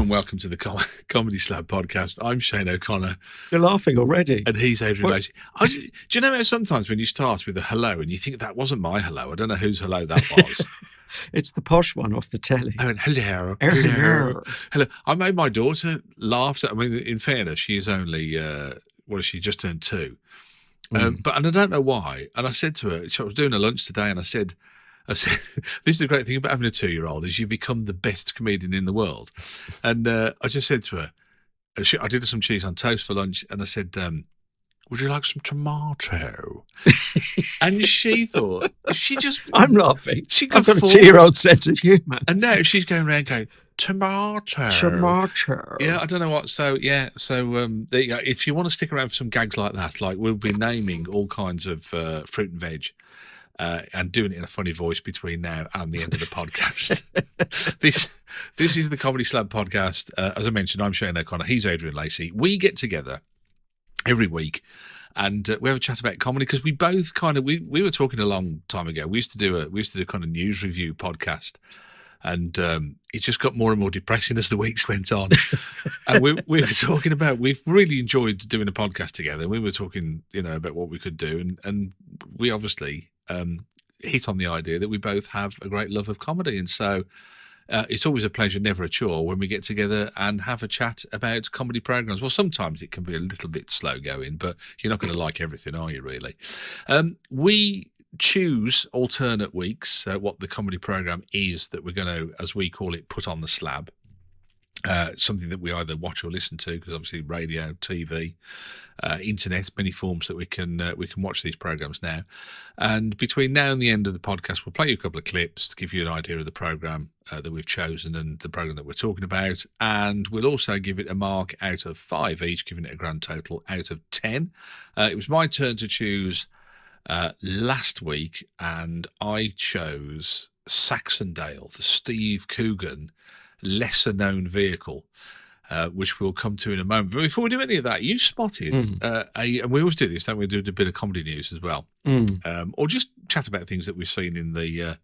and welcome to the Comedy Slab podcast. I'm Shane O'Connor. You're laughing already. And he's Adrian Lacey. Do you know how sometimes when you start with a hello and you think that wasn't my hello, I don't know whose hello that was. It's the posh one off the telly. Oh, and hello. I made my daughter laugh. I mean, in fairness, she is only, she just turned 2. And I don't know why. And I said to her, I was doing a lunch today and I said, this is the great thing about having a 2-year-old is you become the best comedian in the world. And I just said to her, I did some cheese on toast for lunch and I said, would you like some tomato? And she thought, I'm laughing. I've got a 2-year-old sense of humour. And now she's going around going, tomato. Yeah, I don't know what. So, there you go. If you want to stick around for some gags like that, like we'll be naming all kinds of fruit and veg. And doing it in a funny voice between now and the end of the podcast. This is the Comedy Slab podcast. As I mentioned, I'm Shane O'Connor. He's Adrian Lacey. We get together every week and we have a chat about comedy because we both we were talking a long time ago. We used to do a kind of news review podcast, and it just got more and more depressing as the weeks went on. And we were talking about, we've really enjoyed doing a podcast together. We were talking, about what we could do, and we obviously hit on the idea that we both have a great love of comedy. And so it's always a pleasure, never a chore, when we get together and have a chat about comedy programs. Well, sometimes it can be a little bit slow going, but you're not going to like everything, are you, really? We choose alternate weeks what the comedy program is that we're going to, as we call it, put on the slab. Something that we either watch or listen to, because obviously radio, TV, internet, many forms that we can watch these programs now. And between now and the end of the podcast, we'll play you a couple of clips to give you an idea of the program that we've chosen and the program that we're talking about. And we'll also give it a mark out of 5 each, giving it a grand total out of 10. It was my turn to choose last week, and I chose Saxondale, the Steve Coogan lesser known vehicle, which we'll come to in a moment. But before we do any of that, you spotted and we always do this, don't we? Do a bit of comedy news as well, or just chat about things that we've seen in the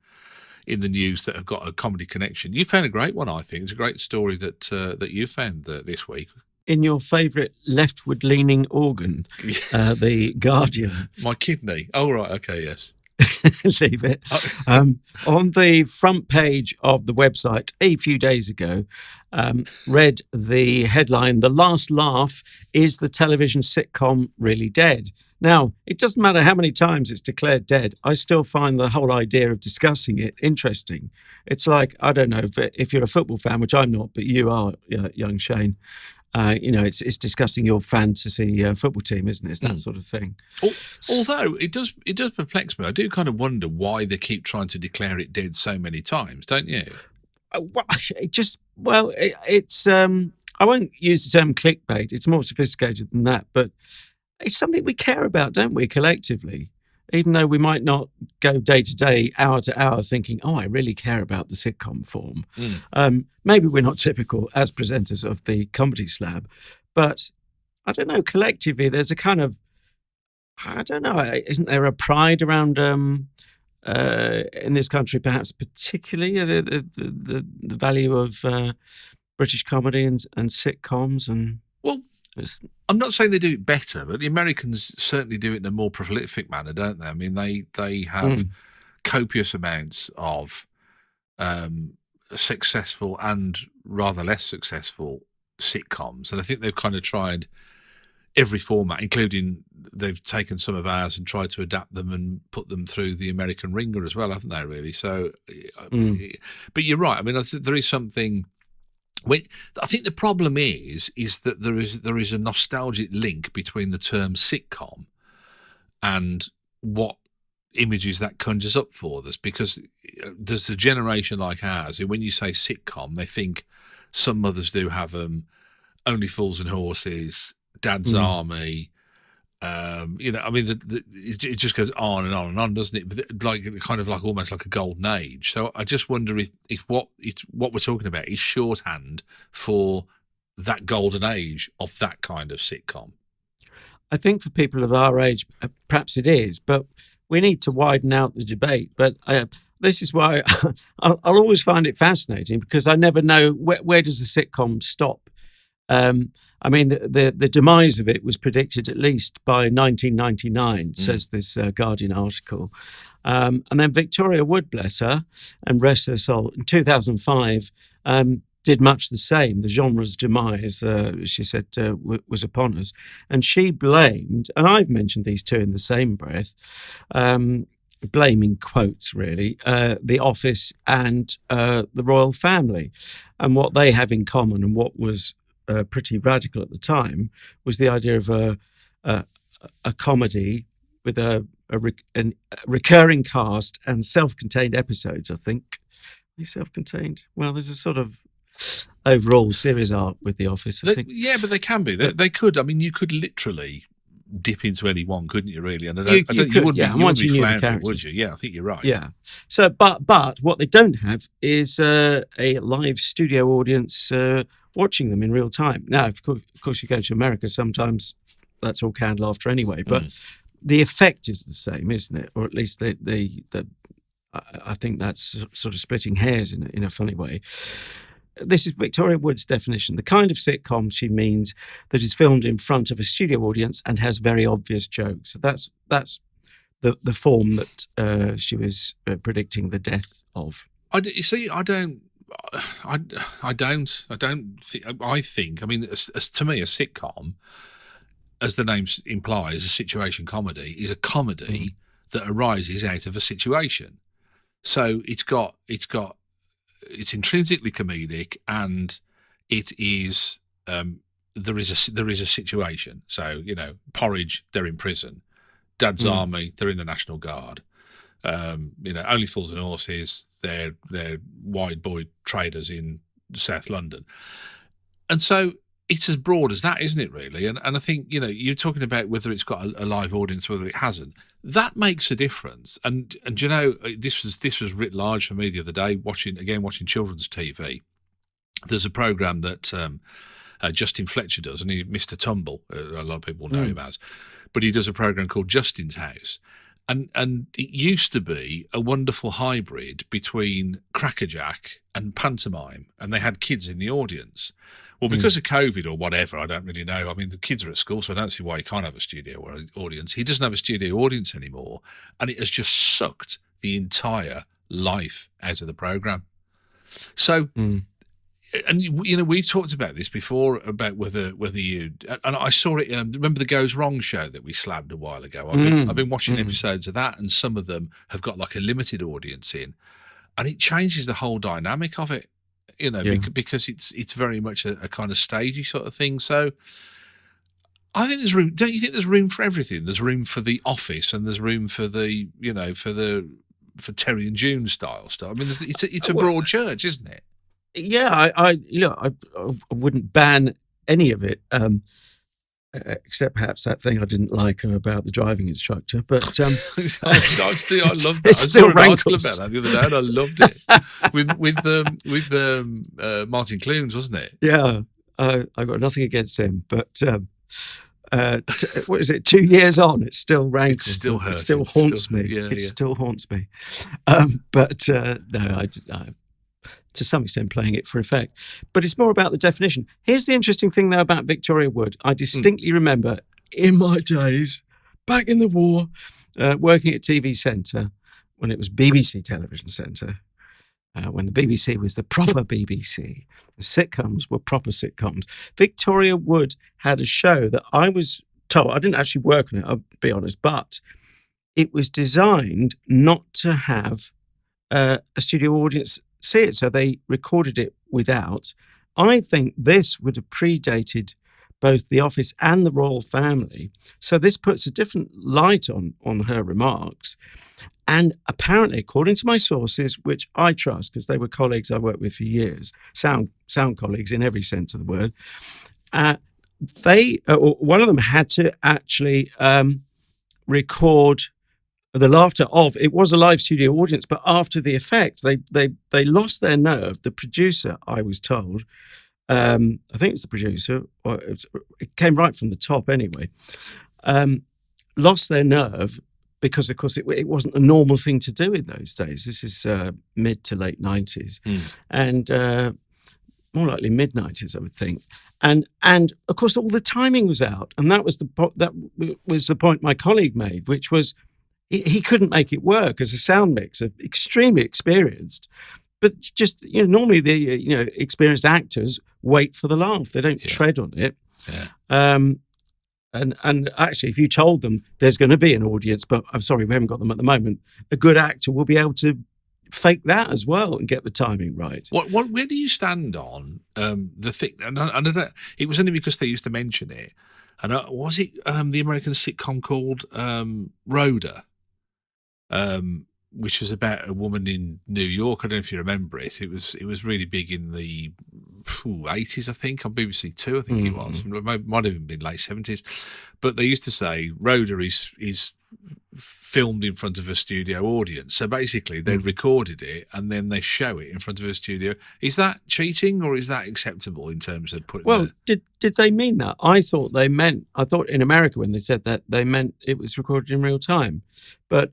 news that have got a comedy connection. You found a great one, I think. It's a great story that you found this week. In your favourite leftward-leaning organ, the Guardian. My kidney. Oh, right. Okay, yes. Leave it. On the front page of the website a few days ago, read the headline, "The Last Laugh, is the television sitcom really dead?" Now, it doesn't matter how many times it's declared dead, I still find the whole idea of discussing it interesting. It's like, I don't know, if you're a football fan, which I'm not, but you are, young Shane, it's discussing your fantasy football team, isn't it? It's that sort of thing. Although it does perplex me. I do kind of wonder why they keep trying to declare it dead so many times, don't you? It's I won't use the term clickbait. It's more sophisticated than that, but it's something we care about, don't we, collectively? Even though we might not go day to day, hour to hour thinking, I really care about the sitcom form. Maybe we're not typical as presenters of the Comedy Slab, but I don't know, collectively there's a kind of, isn't there a pride around, in this country perhaps particularly, the value of British comedy and sitcoms and... Well, I'm not saying they do it better, but the Americans certainly do it in a more prolific manner, don't they? I mean, they have copious amounts of successful and rather less successful sitcoms, and I think they've kind of tried every format, including they've taken some of ours and tried to adapt them and put them through the American ringer as well, haven't they, really? So, but you're right. I mean, there is something... I think the problem is that there is a nostalgic link between the term sitcom and what images that conjures up for us, because there's a generation like ours who, when you say sitcom, they think some mothers do have them, Only Fools and Horses, Dad's Army. It just goes on and on and on, doesn't it? But like kind of like almost like a golden age. So I just wonder if what we're talking about is shorthand for that golden age of that kind of sitcom. I think for people of our age, perhaps it is, but we need to widen out the debate. But this is why I'll always find it fascinating, because I never know where does the sitcom stop. I mean, the demise of it was predicted at least by 1999, says this Guardian article. And then Victoria Wood, bless her, and rest her soul, in 2005, did much the same. The genre's demise, she said, was upon us. And she blamed, and I've mentioned these two in the same breath, blaming quotes really, The Office and the royal family. And what they have in common, and what was pretty radical at the time, was the idea of a comedy with a recurring cast and self-contained episodes, I think. Are they self-contained? Well, there's a sort of overall series arc with The Office, I think. Yeah, but they can be. They could. I mean, you could literally dip into any one, couldn't you, really? And you wouldn't be floundering, would you? Yeah, I think you're right. Yeah. So, but what they don't have is a live studio audience watching them in real time. Now, of course, you go to America, sometimes that's all canned laughter anyway, but the effect is the same, isn't it? Or at least I think that's sort of splitting hairs in a funny way. This is Victoria Wood's definition. The kind of sitcom she means that is filmed in front of a studio audience and has very obvious jokes. So that's the form that she was predicting the death of. I think. I mean, to me, a sitcom, as the name implies, a situation comedy, is a comedy that arises out of a situation. So it's intrinsically comedic, and it is there is a situation. So, you know, Porridge, they're in prison. Dad's Army, they're in the National Guard. You know, Only Fools and Horses, they're wide boy traders in South London. And so it's as broad as that, isn't it, really? And I think, you know, you're talking about whether it's got a live audience, whether it hasn't. That makes a difference. And you know, this was writ large for me the other day, watching children's TV. There's a programme that Justin Fletcher does, and Mr. Tumble, a lot of people know him as, but he does a programme called Justin's House. And it used to be a wonderful hybrid between Crackerjack and pantomime, and they had kids in the audience. Well, because of COVID or whatever, I don't really know. I mean, the kids are at school, so I don't see why he can't have a studio audience. He doesn't have a studio audience anymore, and it has just sucked the entire life out of the programme. So, and you know, we've talked about this before, about whether you, and I saw it. Remember the Goes Wrong show that we slabbed a while ago? I've been watching episodes of that, and some of them have got like a limited audience in, and it changes the whole dynamic of it. You know, because it's very much a kind of stagey sort of thing. So I think there's room. Don't you think there's room for everything? There's room for The Office, and there's room for the, you know, for Terry and June style stuff. I mean, it's a broad church, isn't it? Yeah, I wouldn't ban any of it, except perhaps that thing I didn't like about the driving instructor. But I love that. It still rankles. I saw an article about that the other day, and I loved it with Martin Clunes, wasn't it? Yeah, I've got nothing against him, but what is it? 2 years on, it still rankles. It still hurts. It still haunts me. Yeah, it still haunts me. But no, I to some extent playing it for effect. But it's more about the definition. Here's the interesting thing, though, about Victoria Wood. I distinctly remember in my days, back in the war, working at TV Centre, when it was BBC Television Centre, when the BBC was the proper BBC, the sitcoms were proper sitcoms. Victoria Wood had a show that I was told, I didn't actually work on it, I'll be honest, but it was designed not to have a studio audience see it, so they recorded it without. I think this would have predated both The Office and the royal family, so this puts a different light on her remarks. And apparently, according to my sources, which I trust because they were colleagues I worked with for years, sound colleagues in every sense of the word, one of them had to actually record the laughter of, it was a live studio audience, but after the effect, they lost their nerve. The producer, I was told, I think it's the producer, or it came right from the top anyway, lost their nerve because, of course, it wasn't a normal thing to do in those days. This is mid to late 90s, and more likely mid 90s, I would think. And of course, all the timing was out, and that was the point my colleague made, which was he couldn't make it work as a sound mixer, extremely experienced. But just normally the experienced actors wait for the laugh; they don't tread on it. Yeah. And actually, if you told them there's going to be an audience, but I'm sorry, we haven't got them at the moment, a good actor will be able to fake that as well and get the timing right. Where do you stand on the thing? And I don't, it was only because they used to mention it. And was it the American sitcom called Rhoda? Which was about a woman in New York. I don't know if you remember it. It was really big in the 80s, I think, on BBC Two. I think it was. It might have even been late 70s. But they used to say Rhoda is filmed in front of a studio audience. So basically, they'd recorded it and then they show it in front of a studio. Is that cheating or is that acceptable in terms of putting? Well, did they mean that? I thought in America when they said that they meant it was recorded in real time, but.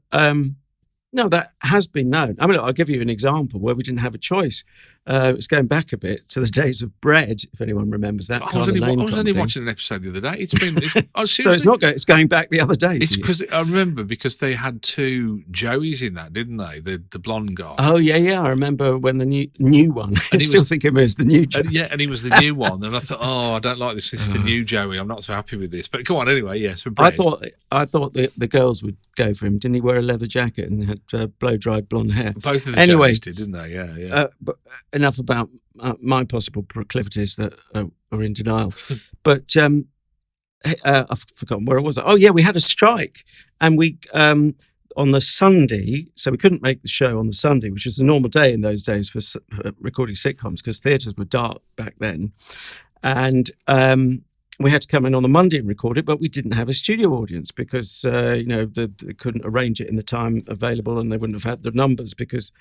No, that has been known. I mean, look, I'll give you an example where we didn't have a choice. It was going back a bit to the days of Bread, if anyone remembers that. I was only watching an episode the other day. So it's going back the other day. It's because I remember because they had two Joeys in that, didn't they? The blonde guy. Oh yeah. I remember when the new one. I still think it was the new Joey. And he was the new one, and I thought, I don't like this. This is the new Joey. I'm not so happy with this. But go on anyway. Yes, for Bread. I thought the girls would go for him. Didn't he wear a leather jacket and had blow-dried blonde hair? Both of the Joeys did, didn't they? Yeah. But enough about my possible proclivities that are in denial. But I've forgotten where I was. Oh, yeah, we had a strike. And we, on the Sunday, so we couldn't make the show on the Sunday, which was the normal day in those days for recording sitcoms because theatres were dark back then. And we had to come in on the Monday and record it, but we didn't have a studio audience because, they couldn't arrange it in the time available and they wouldn't have had the numbers because,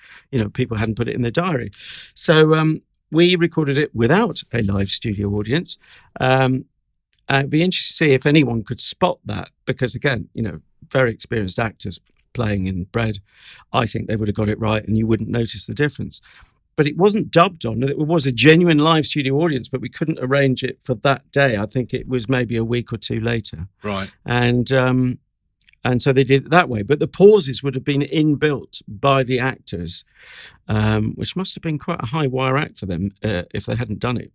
people hadn't put it in their diary. So we recorded it without a live studio audience. It'd be interesting to see if anyone could spot that because, again, very experienced actors playing in Bread, I think they would have got it right and you wouldn't notice the difference. But it wasn't dubbed on. It was a genuine live studio audience, but we couldn't arrange it for that day. I think it was maybe a week or two later. Right. And so they did it that way. But the pauses would have been inbuilt by the actors, which must have been quite a high wire act for them if they hadn't done it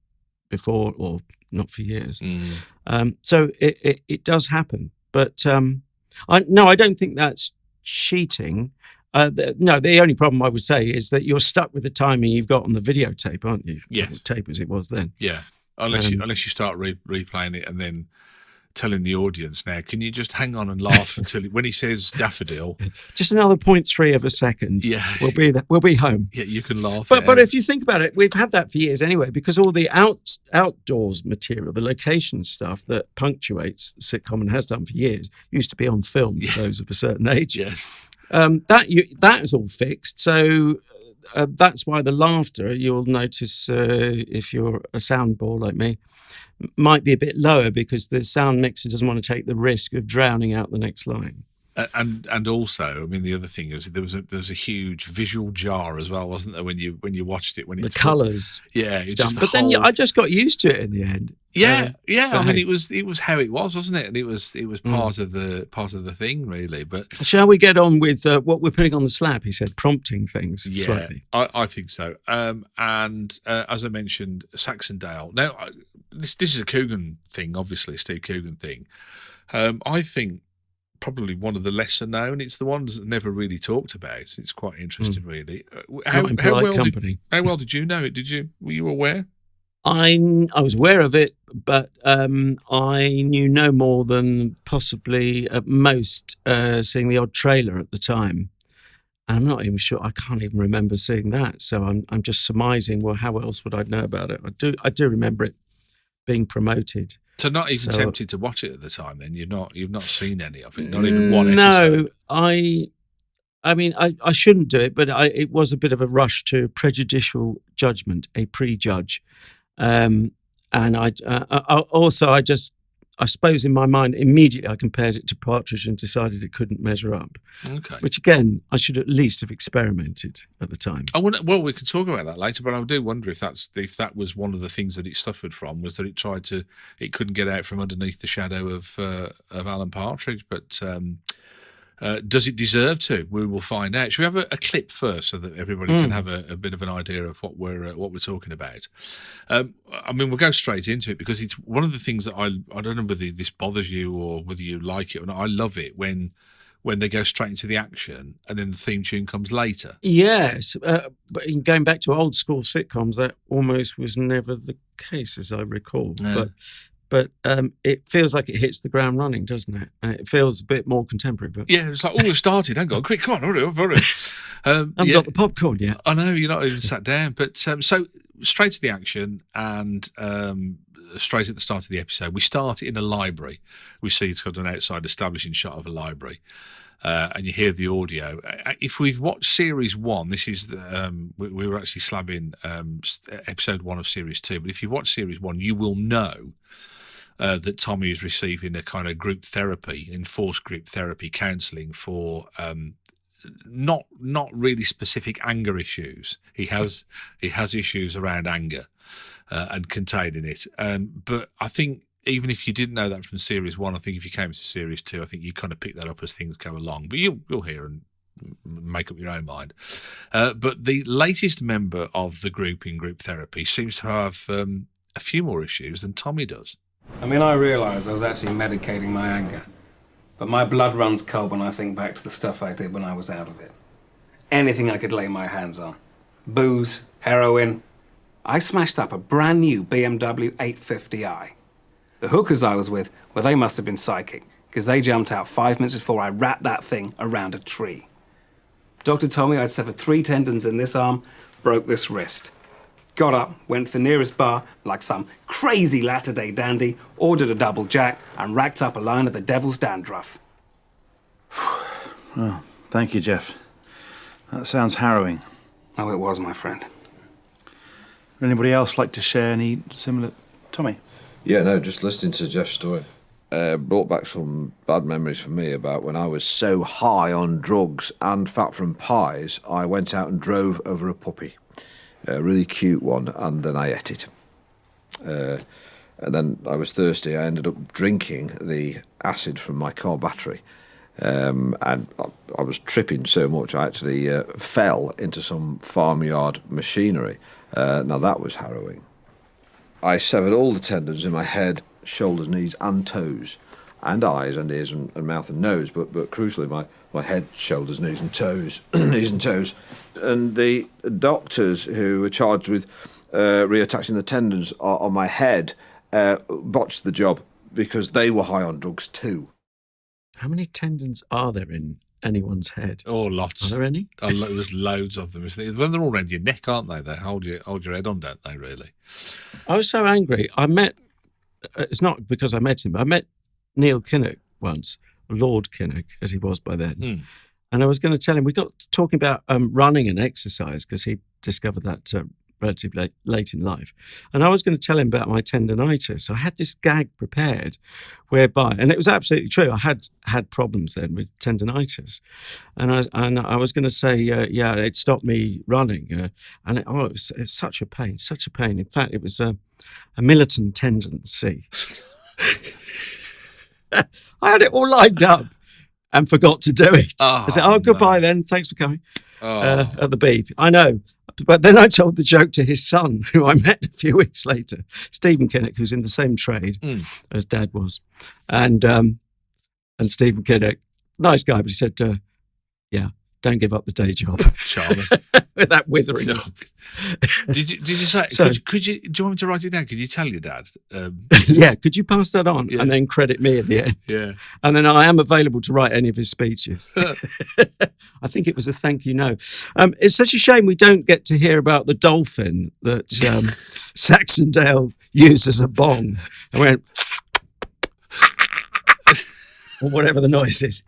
before or not for years. So it does happen. But I don't think that's cheating. The only problem I would say is that you're stuck with the timing you've got on the videotape, aren't you? Yes. Tape as it was then. Yeah. Unless you start replaying it and then telling the audience now, can you just hang on and laugh until when he says daffodil? Just another 0.3 of a second. Yeah. We'll be home. Yeah, you can laugh. But if you think about it, we've had that for years anyway, because all the outdoors material, the location stuff that punctuates the sitcom and has done for years, used to be on film for those of a certain age. Yes. That is all fixed. So that's why the laughter, you'll notice if you're a soundball like me, might be a bit lower because the sound mixer doesn't want to take the risk of drowning out the next line. And also, I mean, the other thing is there was a huge visual jar as well, wasn't there? When you watched it, when the colours, then I just got used to it in the end. Yeah. I mean, it was how it was, wasn't it? And it was part of the thing, really. But shall we get on with what we're putting on the slab? He said, prompting things. Yeah, slightly. I think so. And as I mentioned, Saxondale. Now, this is a Coogan thing, obviously, Steve Coogan thing. I think. Probably one of the lesser known. It's the ones that never really talked about. It's quite interesting, really. How well did you know it? Were you aware? I was aware of it, but I knew no more than possibly at most seeing the odd trailer at the time. And I'm not even sure. I can't even remember seeing that. So I'm just surmising. Well, how else would I know about it? I do remember it being promoted. So not even tempted to watch it at the time. Then you've not seen any of it. Not even one episode. No, I mean, I shouldn't do it, but it was a bit of a rush to prejudicial judgment, a prejudge, and I I suppose in my mind, immediately I compared it to partridge and decided it couldn't measure up. Okay. Which again, I should at least have experimented at the time. Well, we could talk about that later, but I do wonder if that was one of the things that it suffered from, was that it couldn't get out from underneath the shadow of Alan Partridge. But does it deserve to? We will find out. Should we have a clip first so that everybody can have a bit of an idea of what we're talking about? I mean, we'll go straight into it because it's one of the things that I don't know whether this bothers you or whether you like it or not. I love it when they go straight into the action and then the theme tune comes later. Yes, but going back to old school sitcoms, that almost was never the case, as I recall. Yeah. But it feels like it hits the ground running, doesn't it? And it feels a bit more contemporary. But yeah, it's like, it started. Hang on, quick, come on, hurry up. I haven't got the popcorn yet. I know, you're not even sat down. But so straight to the action and straight at the start of the episode, we start in a library. We see it's got an outside establishing shot of a library. And you hear the audio. If we've watched series 1, this is we were actually slabbing episode 1 of series 2. But if you watch series 1, you will know that Tommy is receiving a kind of group therapy, enforced group therapy counselling for not really specific anger issues. He has issues around anger and containing it. But I think even if you didn't know that from series 1, I think if you came to series 2, I think you kind of pick that up as things go along. But you'll hear and make up your own mind. But the latest member of the group in group therapy seems to have a few more issues than Tommy does. I mean, I realised I was actually medicating my anger. But my blood runs cold when I think back to the stuff I did when I was out of it. Anything I could lay my hands on. Booze, heroin. I smashed up a brand new BMW 850i. The hookers I was with, well, they must have been psychic, because they jumped out 5 minutes before I wrapped that thing around a tree. Doctor told me I'd severed 3 tendons in this arm, broke this wrist. Got up, went to the nearest bar, like some crazy latter-day dandy, ordered a double jack, and racked up a line of the devil's dandruff. Oh, thank you, Jeff. That sounds harrowing. Oh, it was, my friend. Would anybody else like to share any similar... Tommy? Yeah, no, just listening to Jeff's story brought back some bad memories for me about when I was so high on drugs and fat from pies, I went out and drove over a puppy. A really cute one, and then I ate it. And then I was thirsty. I ended up drinking the acid from my car battery. And I was tripping so much I actually fell into some farmyard machinery. Now that was harrowing. I severed all the tendons in my head, shoulders, knees and toes, and eyes and ears and mouth and nose, but crucially my head, shoulders, knees and toes, knees and toes. And the doctors who were charged with reattaching the tendons on my head botched the job because they were high on drugs too. How many tendons are there in anyone's head? Oh, lots. Are there any? There's loads of them. When they're all around your neck, aren't they? They hold your head on, don't they, really? I was so angry. I met, it's not because I met him, but I met Neil Kinnock once, Lord Kinnock, as he was by then. And I was going to tell him, we got talking about running and exercise because he discovered that relatively late in life. And I was going to tell him about my tendinitis. So I had this gag prepared whereby, and it was absolutely true, I had problems then with tendinitis. And I was going to say, yeah, it stopped me running. It was such a pain, such a pain. In fact, it was a militant tendency. I had it all lined up and forgot to do it. I said, goodbye then, thanks for coming. At the beep. I know. But then I told the joke to his son, who I met a few weeks later, Stephen Kinnock, who's in the same trade as Dad was. And Stephen Kinnock, nice guy, but he said, yeah, don't give up the day job. Charming. With that withering. Did you say, do you want me to write it down? Could you tell your dad? Yeah, could you pass that on and then credit me at the end? Yeah. And then I am available to write any of his speeches. I think it was a thank you no. It's such a shame we don't get to hear about the dolphin that Saxondale used as a bong and went or whatever the noise is.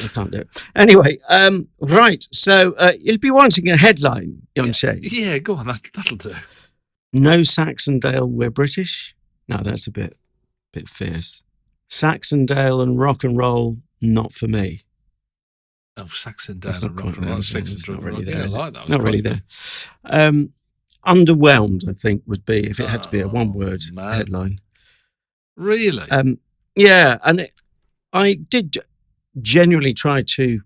I can't do it. Anyway, right. So you'll be wanting a headline, young Shane. Yeah, go on. That'll do. No Saxondale, we're British. No, that's a bit fierce. Saxondale and rock and roll, not for me. Oh, Saxondale and rock and roll. Not really there. Yeah, I like that. Not really there. Underwhelmed, I think, would be if it had to be a one-word headline. Really? Yeah, and I did genuinely try to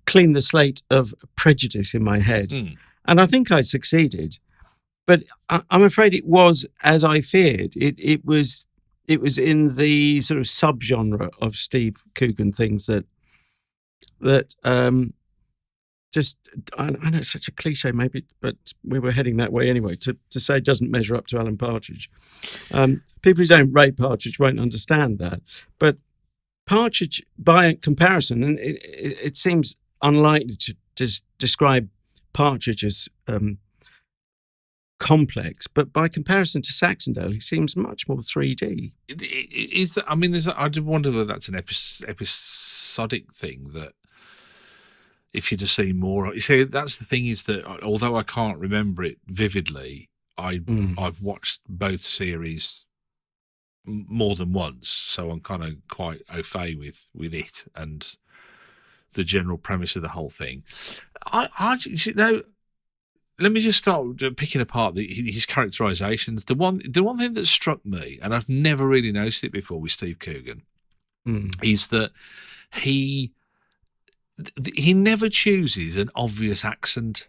clean the slate of prejudice in my head, and I think I succeeded. But I'm afraid it was as I feared. It was in the sort of subgenre of Steve Coogan things that just, I know it's such a cliche maybe, but we were heading that way anyway, to say it doesn't measure up to Alan Partridge. People who don't rate Partridge won't understand that. But Partridge, by comparison, and it seems unlikely to describe Partridge as complex, but by comparison to Saxondale, he seems much more 3D. I do wonder whether that's an episodic thing that if you just see more. You see, that's the thing, is that although I can't remember it vividly, I've watched both series more than once, so I'm kind of quite au fait with it and the general premise of the whole thing. Let me just start picking apart his characterizations. The one thing that struck me, and I've never really noticed it before with Steve Coogan, is that he never chooses an obvious accent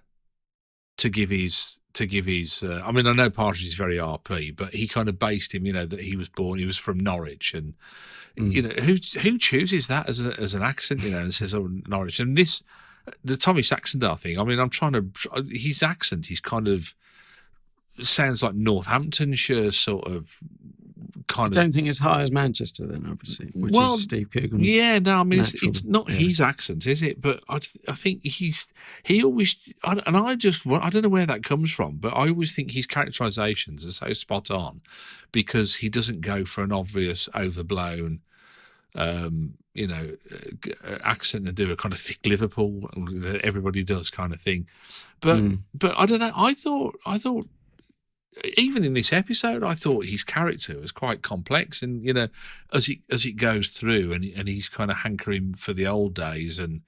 to give his. I mean, I know Partridge is very RP, but he kind of based him, that he was from Norwich, and who chooses that as an accent, and says, "Oh, Norwich." And the Tommy Saxondale thing. I mean, his accent. He's kind of sounds like Northamptonshire sort of. I don't think it's high as Manchester then, obviously, which is Steve Coogan's. Yeah, no, I mean, it's not his accent, is it? But I think he always, I don't know where that comes from, but I always think his characterizations are so spot on because he doesn't go for an obvious, overblown, accent and do a kind of thick Liverpool that everybody does kind of thing. But I don't know. I thought. Even in this episode, I thought his character was quite complex, and as it goes through, and he's kind of hankering for the old days, and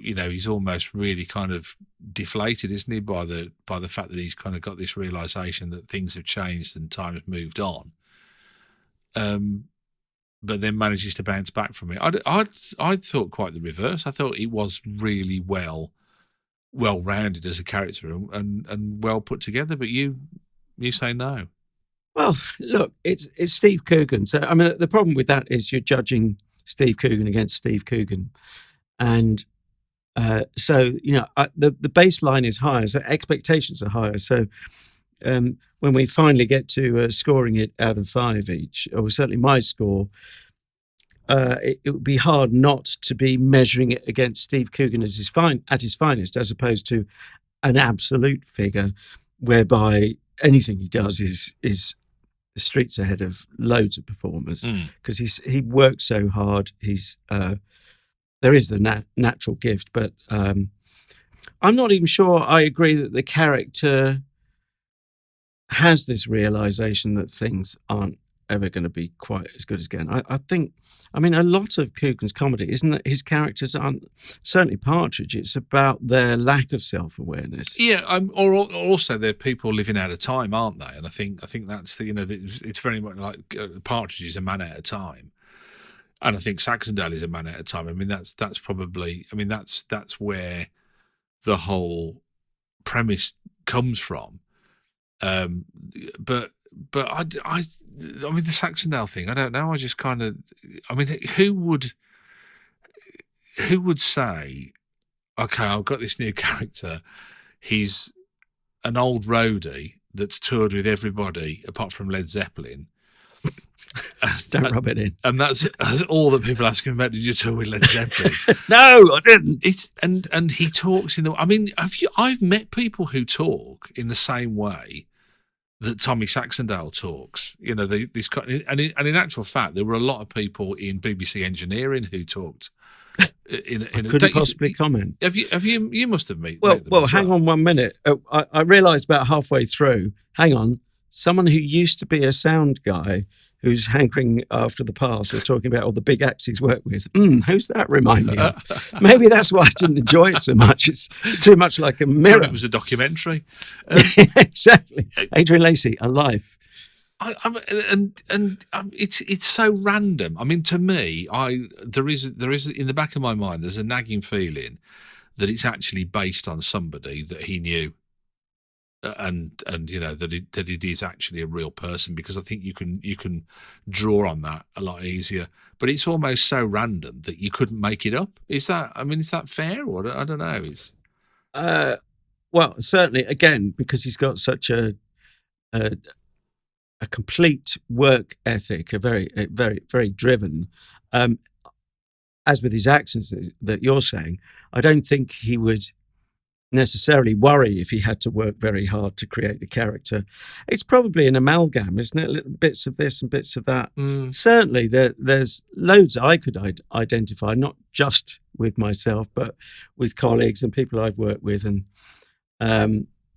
he's almost really kind of deflated, isn't he, by the fact that he's kind of got this realization that things have changed and time has moved on, but then manages to bounce back from it. I thought quite the reverse. I thought he was really well-rounded as a character and well put together, but you say no. Well, look, it's Steve Coogan. So, I mean, the problem with that is you're judging Steve Coogan against Steve Coogan. And so, the baseline is higher, so expectations are higher. So when we finally get to scoring it out of 5 each, or certainly my score, it would be hard not to be measuring it against Steve Coogan at his finest, as opposed to an absolute figure whereby anything he does is streets ahead of loads of performers because he works so hard. There is the natural gift, but I'm not even sure I agree that the character has this realization that things aren't ever going to be quite as good as again. I think, a lot of Coogan's comedy isn't that his characters aren't, certainly Partridge, it's about their lack of self-awareness. Yeah, or also they're people living out of time, aren't they? And I think that's it's very much like Partridge is a man out of time, and I think Saxondale is a man out of time. I mean, that's probably, that's where the whole premise comes from. But I mean, the Saxondale thing, I don't know. I just kind of, who would say, okay, I've got this new character. He's an old roadie that's toured with everybody apart from Led Zeppelin. Don't rub it in. And that's all that people ask him about. Did you tour with Led Zeppelin? No, I didn't. And he talks I've met people who talk in the same way that Tommy Saxondale talks, and in actual fact, there were a lot of people in BBC Engineering who talked. Could you possibly comment? You must have met. Well, hang on 1 minute. I realised about halfway through. Hang on, someone who used to be a sound guy who's hankering after the past or talking about all the big acts he's worked with. Who's that remind me of? Maybe that's why I didn't enjoy it so much. It's too much like a mirror. It was a documentary. Exactly. Adrian Lacey, Alive. It's so random. I mean, to me, there is in the back of my mind, there's a nagging feeling that it's actually based on somebody that he knew. And you know that it is actually a real person, because I think you can draw on that a lot easier. But it's almost so random that you couldn't make it up. Is that fair, or I don't know? Well, certainly again, because he's got such a complete work ethic, a very driven. As with his accents that you're saying, I don't think he would necessarily worry if he had to work very hard to create a character. It's probably an amalgam, isn't it? Little bits of this and bits of that. Certainly there's loads I could identify, not just with myself, but with colleagues and people I've worked with, and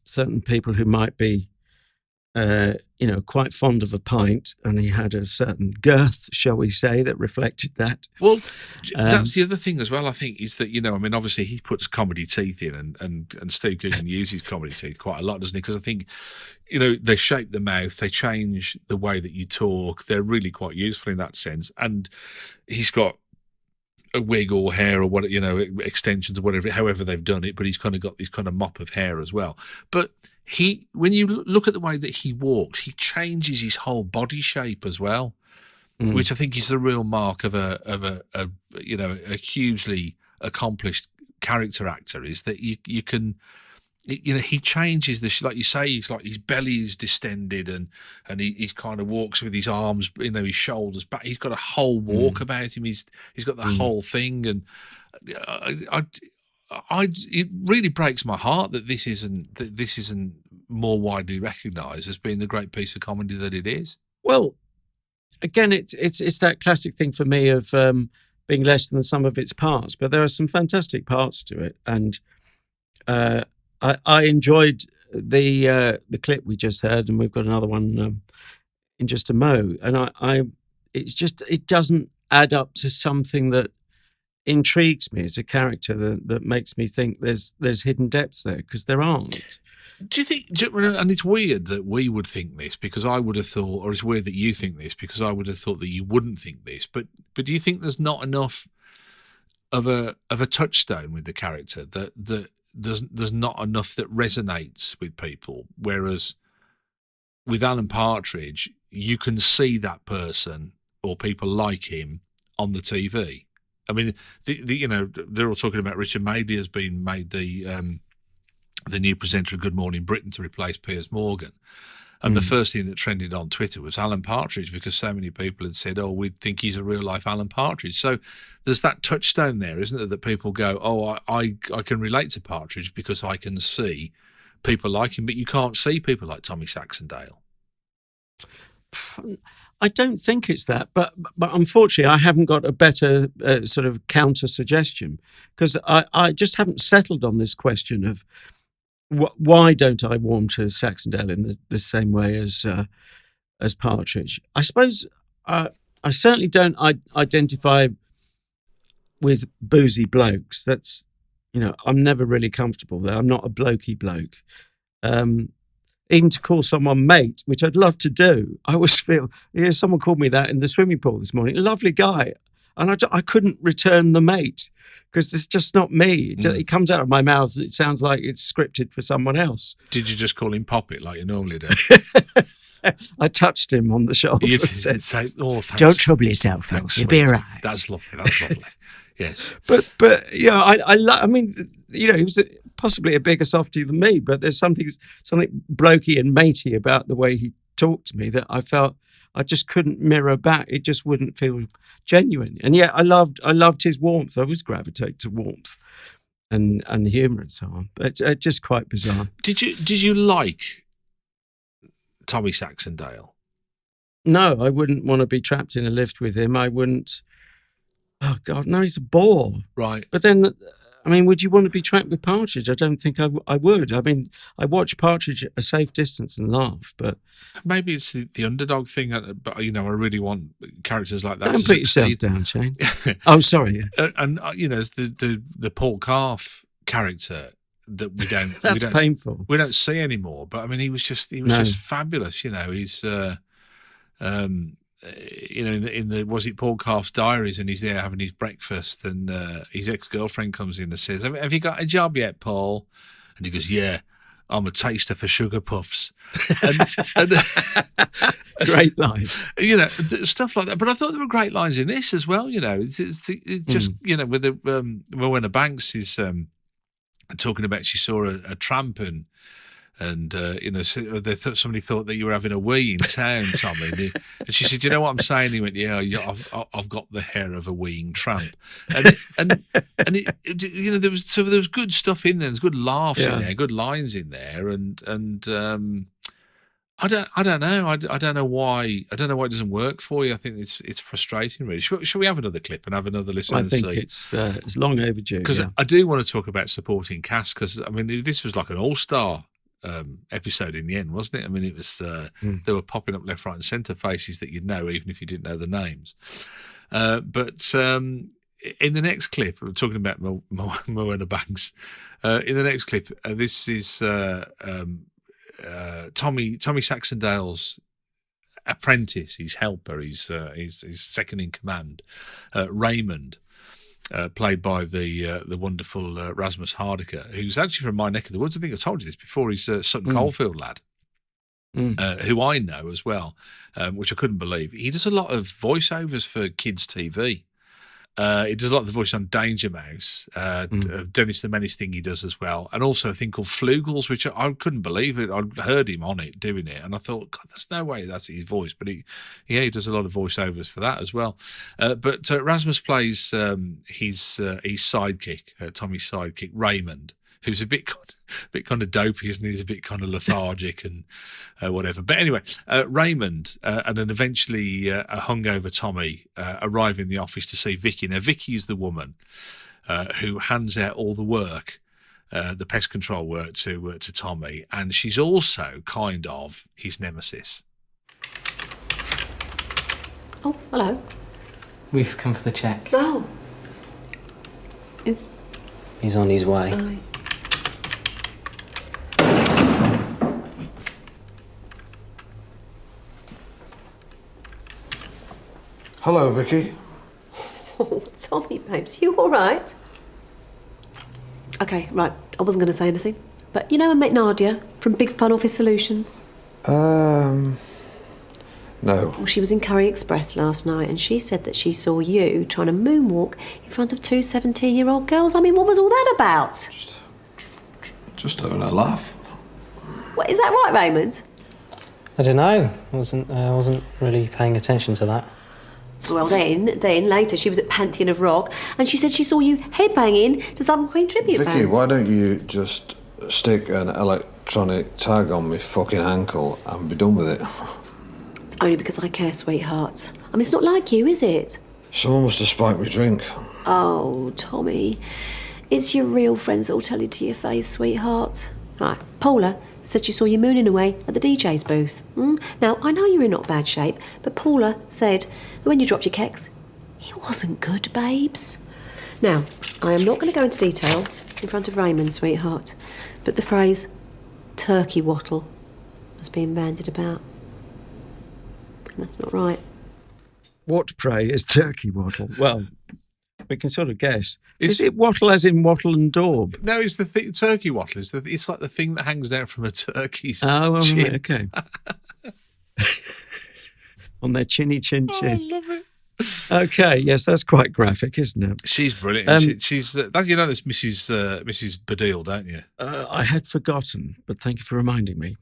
certain people who might be quite fond of a pint, and he had a certain girth, shall we say, that reflected that. Well, that's the other thing as well, I think, is that, obviously he puts comedy teeth in, and Steve Coogan uses comedy teeth quite a lot, doesn't he? Because I think, they shape the mouth, they change the way that you talk, they're really quite useful in that sense. And he's got a wig or hair or what, extensions or whatever, however they've done it, but he's kind of got this kind of mop of hair as well. But when you look at the way that he walks, he changes his whole body shape as well, which I think is the real mark of a hugely accomplished character actor, is that you can, he changes like you say, he's like, his belly is distended and he kind of walks with his arms, his shoulders back. He's got a whole walk about him. He's got the whole thing. And it really breaks my heart that this isn't more widely recognised as being the great piece of comedy that it is. Well, again, it's that classic thing for me of being less than the sum of its parts, but there are some fantastic parts to it, and I enjoyed the clip we just heard, and we've got another one in just a mo, and it doesn't add up to something that intrigues me as a character that makes me think there's hidden depths there, because there aren't. Do you think, and it's weird that we would think this, because I would have thought, or it's weird that you think this, because I would have thought that you wouldn't think this, but do you think there's not enough of a touchstone with the character, that there's not enough that resonates with people, whereas with Alan Partridge, you can see that person or people like him on the TV? I mean, they're all talking about Richard Madeley has been made the new presenter of Good Morning Britain to replace Piers Morgan. And the first thing that trended on Twitter was Alan Partridge, because so many people had said, we think he's a real-life Alan Partridge. So there's that touchstone there, isn't there, that people go, I can relate to Partridge because I can see people like him, but you can't see people like Tommy Saxondale. I don't think it's that, but unfortunately I haven't got a better sort of counter-suggestion, because I just haven't settled on this question of why don't I warm to Saxondale in the same way as Partridge. I suppose I certainly don't identify with boozy blokes. That's, I'm never really comfortable there. I'm not a blokey bloke. Even to call someone mate, which I'd love to do, I always feel, someone called me that in the swimming pool this morning. Lovely guy. And I couldn't return the mate, because it's just not me. It comes out of my mouth. It sounds like it's scripted for someone else. Did you just call him Poppet like you normally do? I touched him on the shoulder and said, say, thanks. Don't trouble yourself, you'll be all right. That's lovely. Yes. But I mean, he was possibly a bigger softie than me, but there's something blokey and matey about the way he talked to me that I felt I just couldn't mirror back. It just wouldn't feel genuine. And yet I loved his warmth. I always gravitate to warmth and humour and so on. But just quite bizarre. Did you like Tommy Saxondale? No, I wouldn't want to be trapped in a lift with him. I wouldn't. Oh God, no, he's a bore. Right. But then I mean, would you want to be tracked with Partridge? I don't think I would. I mean, I watch Partridge at a safe distance and laugh, but... Maybe it's the underdog thing, but, I really want characters like that. Don't put yourself down, Shane. Oh, sorry. Yeah. And the Paul Calf character that we don't... That's painful. We don't see anymore, but, I mean, he was just fabulous, He's... in the was it Paul Calf's diaries, and he's there having his breakfast, and his ex-girlfriend comes in and says, have you got a job yet, Paul? And he goes, yeah, I'm a taster for sugar puffs. and great line. Stuff like that. But I thought there were great lines in this as well. It's just with the Moana Banks is talking about she saw a tramp somebody thought that you were having a wee in town, Tommy. And she said, "You know what I'm saying?" He went, "Yeah, I've got the hair of a weeing tramp." And there was good stuff in there. There's good laughs in there, good lines in there, and I don't know. I don't know why. I don't know why it doesn't work for you. I think it's frustrating, really. Should we have another clip and have another listen? I think it's long overdue. Because I do want to talk about supporting cast, because I mean this was like an all-star episode in the end, wasn't it? I mean, it was they were popping up left, right, and centre, faces that you'd know even if you didn't know the names. But in the next clip, we're talking about Moana Banks. In the next clip, this is Tommy Saxondale's apprentice, his helper, his second in command, Raymond. Played by the wonderful Rasmus Hardiker, who's actually from my neck of the woods. I think I told you this before. He's a Sutton Coldfield lad, who I know as well, which I couldn't believe. He does a lot of voiceovers for kids' TV. He does a lot of the voice on Danger Mouse, Dennis the Menace thing he does as well, and also a thing called Flugels, which I couldn't believe it. I heard him on it doing it, and I thought, God, there's no way that's his voice. But he does a lot of voiceovers for that as well. But Rasmus plays his sidekick, Tommy's sidekick, Raymond, who's a bit kind of dopey, isn't he? He's a bit kind of lethargic and whatever. But anyway, Raymond and then eventually a hungover Tommy arrive in the office to see Vicky. Now, Vicky is the woman who hands out all the work, the pest control work to Tommy, and she's also kind of his nemesis. Oh, hello. We've come for the check. Oh. He's on his way. Aye. Hello, Vicky. Oh, Tommy, babes, you all right? Okay, right. I wasn't going to say anything. But I met Nadia from Big Fun Office Solutions. No. Well, she was in Curry Express last night, and she said that she saw you trying to moonwalk in front of two 17-year-old girls. I mean, what was all that about? Just having a laugh. What, is that right, Raymond? I don't know. I wasn't really paying attention to that. Well, then later she was at Pantheon of Rock, and she said she saw you headbanging to some Queen tribute Vicky, band. why don't you just stick an electronic tag on my fucking ankle and be done with it? It's only because I care, sweetheart. I mean, it's not like you, is it? Someone must have spiked my drink. Oh, Tommy. It's your real friends that will tell you to your face, sweetheart. Right, Paula said she saw you mooning away at the DJ's booth. Now, I know you're in not bad shape, but Paula said that when you dropped your keks, it wasn't good, babes. Now, I am not going to go into detail in front of Raymond, sweetheart, but the phrase turkey wattle has been bandied about. And that's not right. What, pray, is turkey wattle? Well, we can sort of guess. Is it wattle as in wattle and daub? No, it's the turkey wattle. It's like the thing that hangs down from a turkey's chin. Right, okay. On their chinny chin chin. I love it. Okay, yes, that's quite graphic, isn't it? She's brilliant. She's this Mrs. Badil, don't you? I had forgotten, but thank you for reminding me.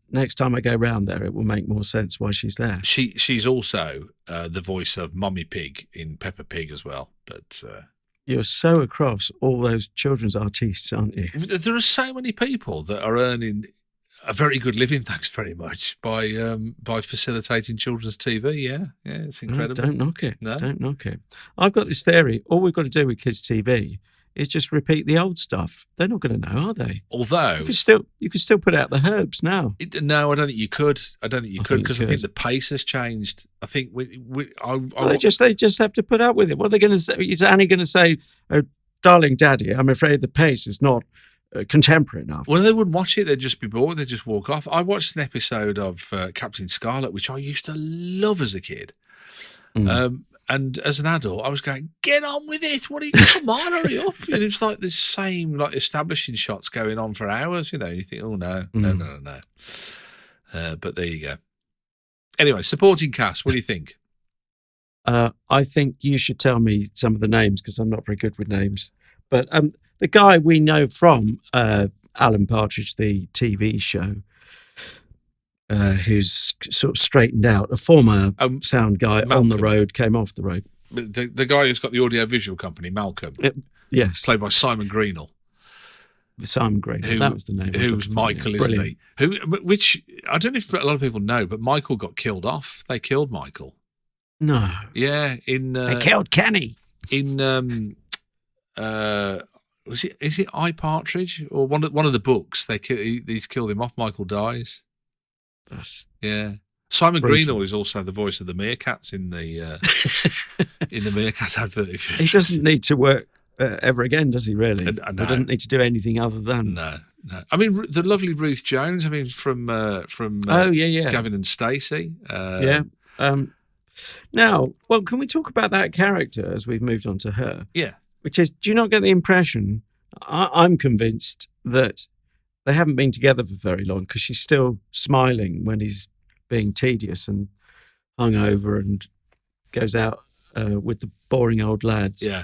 Next time I go round there, it will make more sense why she's there. She's also the voice of Mummy Pig in Peppa Pig as well. But you're so across all those children's artistes, aren't you? There are so many people that are earning a very good living, thanks very much, by facilitating children's TV. Yeah, it's incredible. Don't knock it. No? Don't knock it. I've got this theory. All we've got to do with kids' TV is just repeat the old stuff. They're not going to know, are they? Although you could still put out the herbs now. No, I don't think you could. I don't think you could because I think the pace has changed. I think they just have to put up with it. What are they going to say? Is Annie going to say, "Oh, darling Daddy, I'm afraid the pace is not contemporary enough"? Well, they wouldn't watch it. They'd just be bored. They'd just walk off. I watched an episode of Captain Scarlet, which I used to love as a kid. And as an adult, I was going, get on with it. What are you, come on, hurry up. And it's like this same establishing shots going on for hours. You think, oh, no. But there you go. Anyway, supporting cast, what do you think? I think you should tell me some of the names because I'm not very good with names. But the guy we know from Alan Partridge, the TV show, who's sort of straightened out, a former sound guy Malcolm. On the road, came off the road. The guy who's got the audio-visual company, Malcolm. Yes. Played by Simon Greenall. Simon Greenall, that was the name. Who's Michael, isn't he? Which, I don't know if a lot of people know, but Michael got killed off. They killed Michael. No. Yeah. They killed Kenny. In, is it I Partridge? Or one of the books, he's killed him off, Michael dies. Yeah. Simon Greenall is also the voice of the meerkats in the meerkat advert. He doesn't need to work ever again, does he? Really? No. He doesn't need to do anything other than no. I mean, the lovely Ruth Jones. I mean, from Gavin and Stacey. Now, well, can we talk about that character as we've moved on to her? Yeah. Which is, do you not get the impression? I'm convinced that they haven't been together for very long because she's still smiling when he's being tedious and hungover and goes out with the boring old lads. Yeah.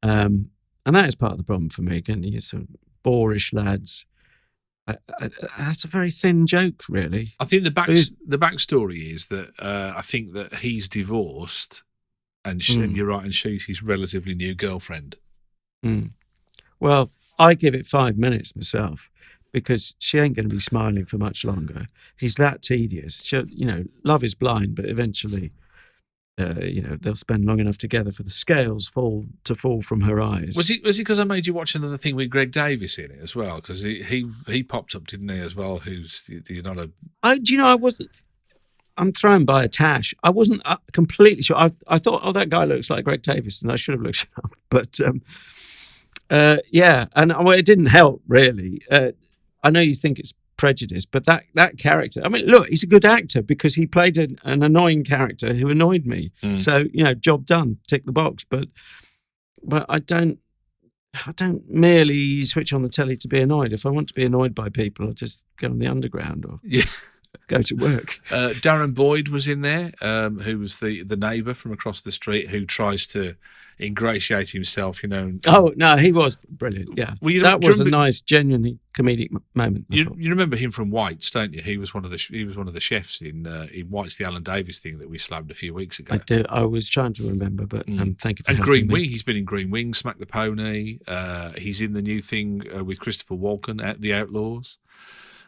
And that is part of the problem for me. Again, you sort of boorish lads. That's a very thin joke, really. I think the backstory is that I think that he's divorced, and you're right, and she's his relatively new girlfriend. Well, I give it 5 minutes myself because she ain't going to be smiling for much longer. He's that tedious. Love is blind, but eventually, they'll spend long enough together for the scales fall from her eyes. Was it because I made you watch another thing with Greg Davis in it as well? Because he popped up, didn't he, as well? You're not a... I wasn't... I'm thrown by a tash. I wasn't completely sure. I thought, that guy looks like Greg Davis, and I should have looked it up. But, and it didn't help, really. I know you think it's prejudice, but that character, I mean, look, he's a good actor because he played an annoying character who annoyed me. So, job done, tick the box. But I don't merely switch on the telly to be annoyed. If I want to be annoyed by people, I'll just go on the underground or go to work. Darren Boyd was in there, who was the neighbour from across the street who tries to ingratiate himself, Oh, no, he was brilliant, yeah. Well, that was a nice, genuinely comedic moment. You remember him from White's, don't you? He was one of the chefs in White's, the Alan Davis thing that we slabbed a few weeks ago. I do. I was trying to remember, but thank you for helping Green me. Wing, he's been in Green Wing, Smack the Pony. He's in the new thing with Christopher Walken at The Outlaws.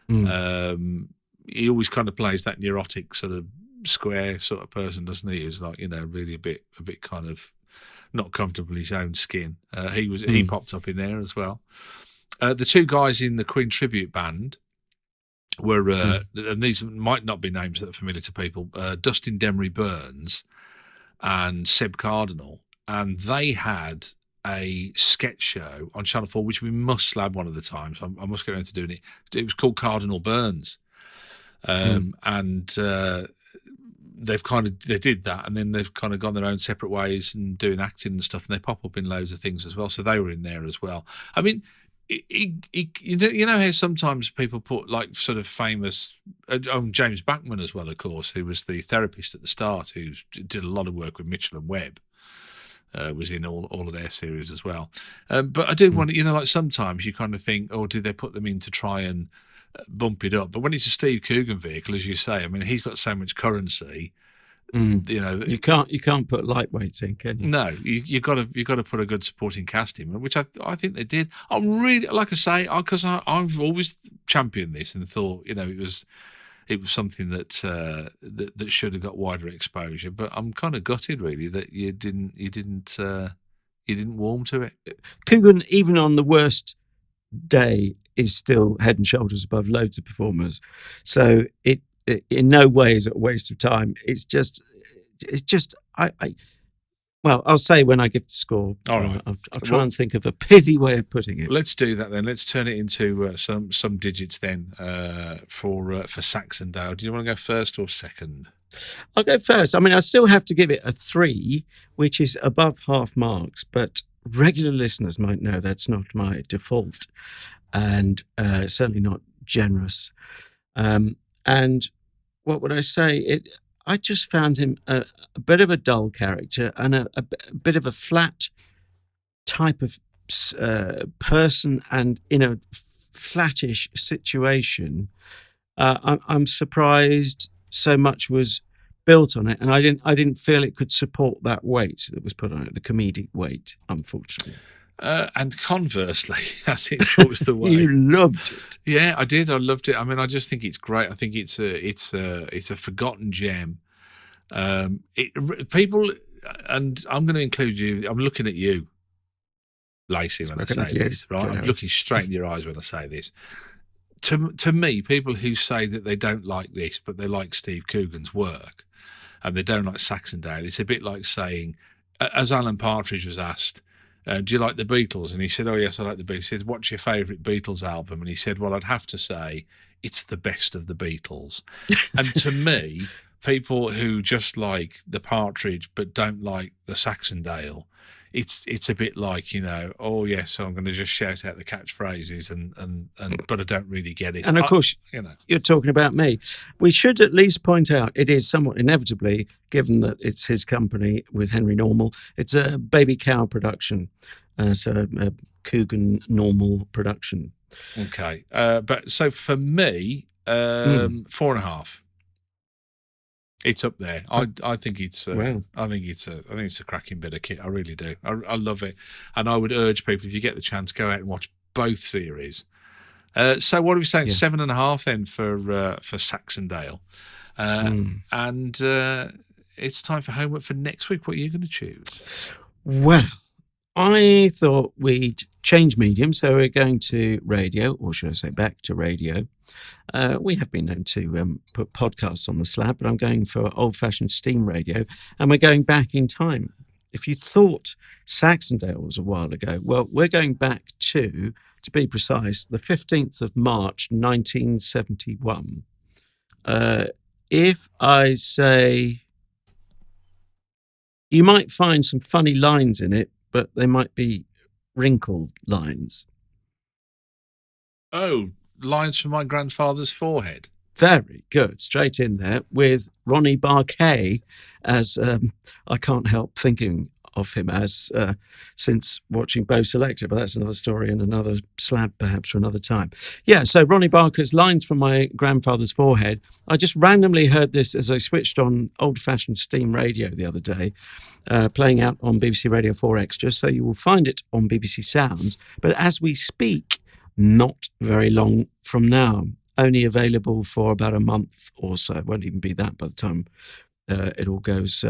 He always kind of plays that neurotic sort of square sort of person, doesn't he? Who's like, really a bit kind of not comfortable in his own skin. He popped up in there as well. The two guys in the Queen tribute band were, and these might not be names that are familiar to people, Dustin Demery Burns and Seb Cardinal, and they had a sketch show on Channel 4, which we must slab one of the times. I must get around to doing it. It was called Cardinal Burns. And they did that, and then they've kind of gone their own separate ways and doing acting and stuff, and they pop up in loads of things as well. So they were in there as well. I mean, you know how sometimes people put like sort of famous, James Backman as well, of course, who was the therapist at the start, who did a lot of work with Mitchell and Webb. Was in all of their series as well. But I do want to, like sometimes you kind of think, did they put them in to try and bump it up? But when it's a Steve Coogan vehicle, as you say, I mean, he's got so much currency. You can't put lightweights in, can you? No, you got to put a good supporting cast in, which I think they did. I'm really, like I say, because I've always championed this and thought, it was something that should have got wider exposure. But I'm kind of gutted, really, that you didn't You didn't warm to it? Coogan, even on the worst day, is still head and shoulders above loads of performers. So it in no way is it a waste of time. It's just well, I'll say when I give the score. All right. I'll try and think of a pithy way of putting it. Let's do that then. Let's turn it into some digits then for Saxondale. Do you want to go first or second? I'll go first. I mean, I still have to give it a 3, which is above half marks, but regular listeners might know that's not my default, and certainly not generous. And what would I say? I just found him a bit of a dull character and a bit of a flat type of person, and in a flattish situation. I'm surprised so much was built on it, and I didn't feel it could support that weight that was put on it, the comedic weight, unfortunately. And conversely, as it's always the way, you loved it. Yeah, I did. I loved it. I mean, I just think it's great. I think it's a forgotten gem. People, and I'm going to include you. I'm looking at you, Lacey, when I say this. Right, I'm looking straight in your eyes when I say this. To me, people who say that they don't like this, but they like Steve Coogan's work, and they don't like Saxondale, it's a bit like saying, as Alan Partridge was asked, do you like the Beatles? And he said, oh, yes, I like the Beatles. He said, what's your favourite Beatles album? And he said, well, I'd have to say it's the best of the Beatles. And to me, people who just like the Partridge but don't like the Saxondale, it's a bit like, oh, yes, so I'm going to just shout out the catchphrases, and but I don't really get it. And of course, you're talking about me. We should at least point out it is somewhat inevitably, given that it's his company with Henry Normal, it's a Baby Cow production, so a Coogan Normal production. Okay, but so for me, 4.5. It's up there. I think it's. Wow. I think it's a cracking bit of kit. I really do. I love it, and I would urge people, if you get the chance, go out and watch both series. So what are we saying? 7.5 then for Saxondale, and it's time for homework for next week. What are you going to choose? Well, I thought we'd change medium, so we're going to radio, or should I say back to radio. We have been known to put podcasts on the slab, but I'm going for old-fashioned steam radio, and we're going back in time. If you thought Saxondale was a while ago, well, we're going back to be precise, the 15th of March, 1971. If I say, you might find some funny lines in it, but they might be wrinkled lines. Oh, lines from my grandfather's forehead. Very good. Straight in there with Ronnie Barkay, as I can't help thinking of him as since watching Bo Selector, but that's another story and another slab perhaps for another time. Yeah, so Ronnie Barker's lines from my grandfather's forehead. I just randomly heard this as I switched on old-fashioned steam radio the other day, playing out on BBC Radio 4 Extra, so you will find it on BBC Sounds. But as we speak, not very long from now, only available for about a month or so. It won't even be that by the time it all goes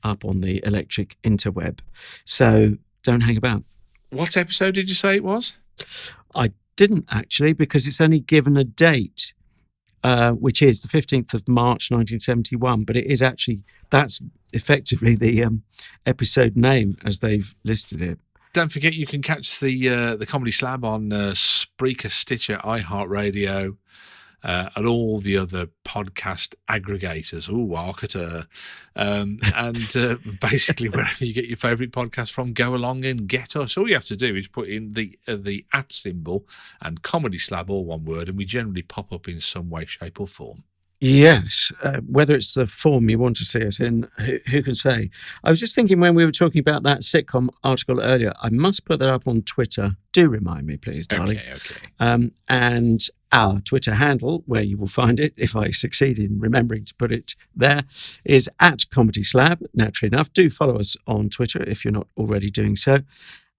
up on the electric interweb. So don't hang about. What episode did you say it was? I didn't actually, because it's only given a date, which is the 15th of March 1971, but it is actually, that's effectively the episode name as they've listed it. Don't forget you can catch the Comedy Slab on Spreaker, Stitcher, iHeartRadio, and all the other podcast aggregators. Ooh, Arcater. And basically wherever you get your favourite podcast from, go along and get us. All you have to do is put in the @ symbol and Comedy Slab, all one word, and we generally pop up in some way, shape or form. Yes, whether it's the form you want to see us in, who can say? I was just thinking when we were talking about that sitcom article earlier, I must put that up on Twitter. Do remind me, please, darling. Okay. And our Twitter handle, where you will find it, if I succeed in remembering to put it there, is @ComedySlab. Naturally enough, do follow us on Twitter if you're not already doing so.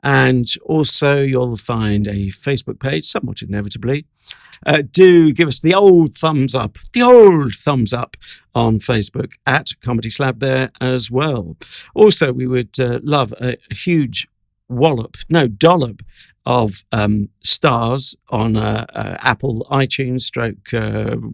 And also you'll find a Facebook page, somewhat inevitably. Do give us the old thumbs up on Facebook @Comedy Slab there as well. Also, we would love a huge dollop of stars on Apple iTunes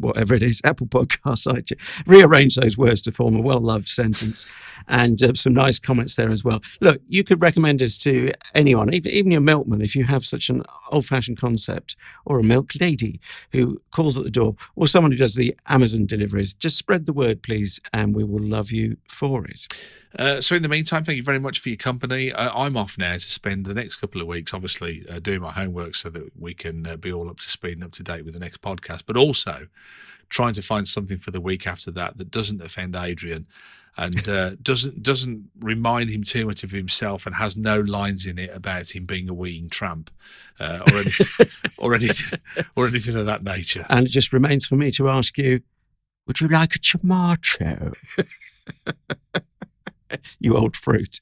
whatever it is, Apple Podcasts, iTunes. Rearrange those words to form a well-loved sentence, and some nice comments there as well. Look, you could recommend us to anyone, even your milkman, if you have such an old-fashioned concept, or a milk lady who calls at the door, or someone who does the Amazon deliveries. Just spread the word, please, and we will love you for it. So in the meantime, thank you very much for your company. I'm off now to spend the next couple of weeks, obviously, doing my homework so that we can be all up to speed and up to date with the next podcast, but also trying to find something for the week after that doesn't offend Adrian and doesn't remind him too much of himself and has no lines in it about him being a weeing tramp or anything of that nature. And it just remains for me to ask you, would you like a tomato? You old fruit.